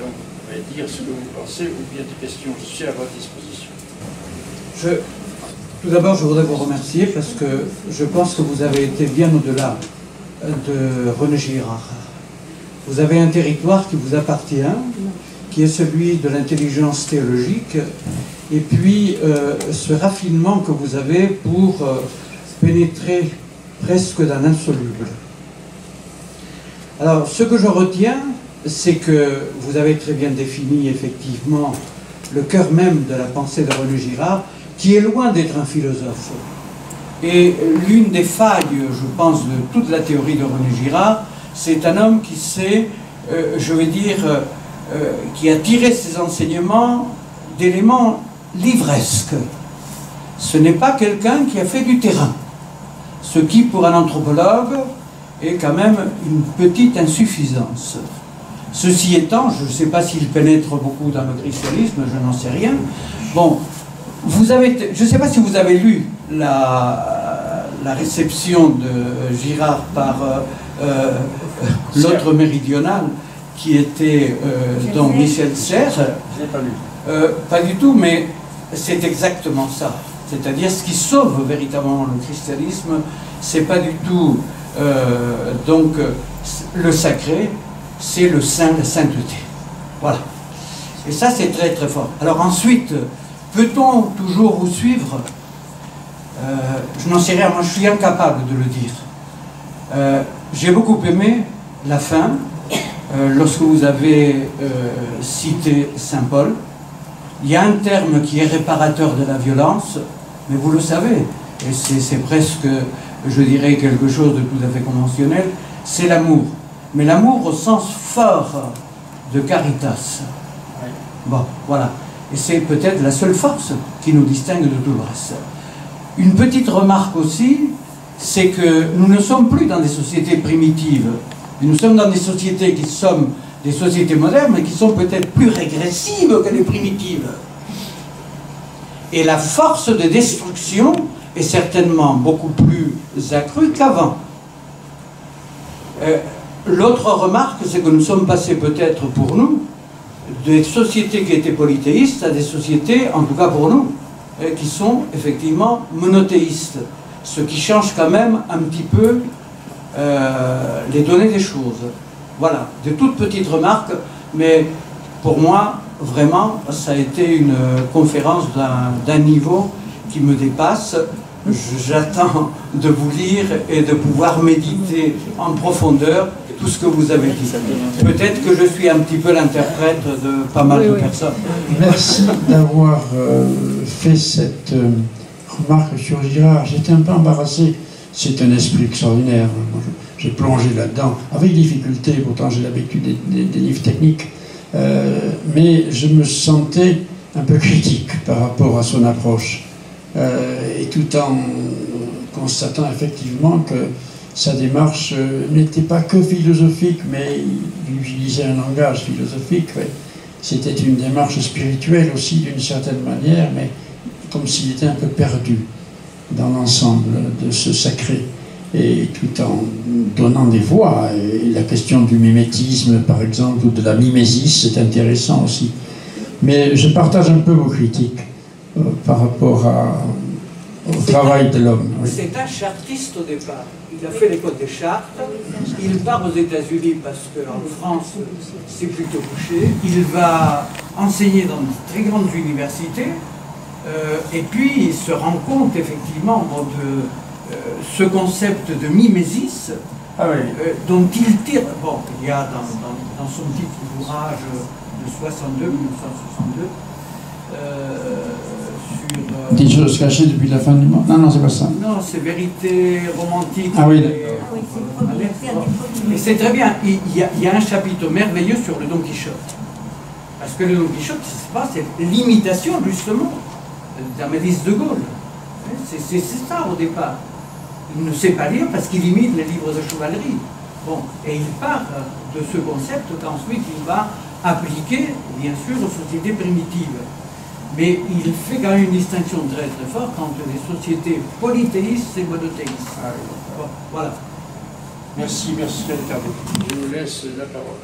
donc vous pouvez dire ce que vous pensez ou bien des questions. Je suis à votre disposition. Tout d'abord, je voudrais vous remercier parce que je pense que vous avez été bien au-delà de René Girard. Vous avez un territoire qui vous appartient, qui est celui de l'intelligence théologique, et puis ce raffinement que vous avez pour pénétrer presque dans l'insoluble. Alors, ce que je retiens, c'est que vous avez très bien défini effectivement le cœur même de la pensée de René Girard, qui est loin d'être un philosophe. Et l'une des failles, je pense, de toute la théorie de René Girard, c'est un homme qui s'est, je vais dire, qui a tiré ses enseignements d'éléments livresques. Ce n'est pas quelqu'un qui a fait du terrain, ce qui, pour un anthropologue, est quand même une petite insuffisance. Ceci étant, je ne sais pas s'il pénètre beaucoup dans le christianisme, je n'en sais rien. Bon, vous avez, je ne sais pas si vous avez lu la réception de Girard par l'autre méridional, qui était donc Michel Serres. Je n'ai pas lu. Pas du tout, mais c'est exactement ça. C'est-à-dire, ce qui sauve véritablement le christianisme, c'est pas du tout donc le sacré, c'est le saint, la sainteté. Voilà. Et ça, c'est très très fort. Alors ensuite, peut-on toujours vous suivre? Je n'en sais rien, moi je suis incapable de le dire. J'ai beaucoup aimé la fin, lorsque vous avez cité Saint Paul. Il y a un terme qui est réparateur de la violence, mais vous le savez, et c'est presque, je dirais, quelque chose de tout à fait conventionnel, c'est l'amour. Mais l'amour au sens fort de caritas. Bon, voilà. Et c'est peut-être la seule force qui nous distingue de tout le reste. Une petite remarque aussi, c'est que nous ne sommes plus dans des sociétés primitives. Nous sommes dans des sociétés qui sont des sociétés modernes, mais qui sont peut-être plus régressives que les primitives. Et la force de destruction est certainement beaucoup plus accrue qu'avant. L'autre remarque, c'est que nous sommes passés peut-être pour nous des sociétés qui étaient polythéistes à des sociétés, en tout cas pour nous, qui sont effectivement monothéistes. Ce qui change quand même un petit peu les données des choses. Voilà, de toutes petites remarques, mais pour moi, vraiment, ça a été une conférence d'un niveau qui me dépasse. J'attends de vous lire et de pouvoir méditer en profondeur tout ce que vous avez dit. Peut-être que je suis un petit peu l'interprète de pas mal de personnes. Merci d'avoir fait cette remarque sur Girard. J'étais un peu embarrassé. C'est un esprit extraordinaire. J'ai plongé là-dedans, avec difficulté, pourtant j'ai l'habitude des livres techniques, mais je me sentais un peu critique par rapport à son approche. Et tout en constatant effectivement que sa démarche n'était pas que philosophique, mais il utilisait un langage philosophique. Ouais. C'était une démarche spirituelle aussi d'une certaine manière, mais comme s'il était un peu perdu dans l'ensemble de ce sacré, et tout en donnant des voix. Et la question du mimétisme, par exemple, ou de la mimésis, c'est intéressant aussi. Mais je partage un peu vos critiques par rapport au travail de l'homme. Oui. C'est un chartiste au départ. Il a fait l'école des Chartes. Il part aux États-Unis parce qu'en France, c'est plutôt couché. Il va enseigner dans de très grandes universités. Et puis, il se rend compte effectivement de ce concept de mimésis dont il tire. Bon, il y a dans son petit ouvrage de 1962, sur... Des choses cachées depuis la fin du monde. Non, non, c'est pas ça. Non, c'est Vérité romantique. Ah oui, et c'est très bien. Il y a un chapitre merveilleux sur le Don Quichotte. Parce que le Don Quichotte, c'est l'imitation, justement, d'Amélis de Gaulle. C'est ça, au départ. Il ne sait pas lire parce qu'il imite les livres de chevalerie. Bon, et il part de ce concept qu'ensuite il va appliquer, bien sûr, aux sociétés primitives. Mais il fait quand même une distinction très très forte entre les sociétés polythéistes et monothéistes. Bon, voilà. Merci, merci. Je vous laisse la parole.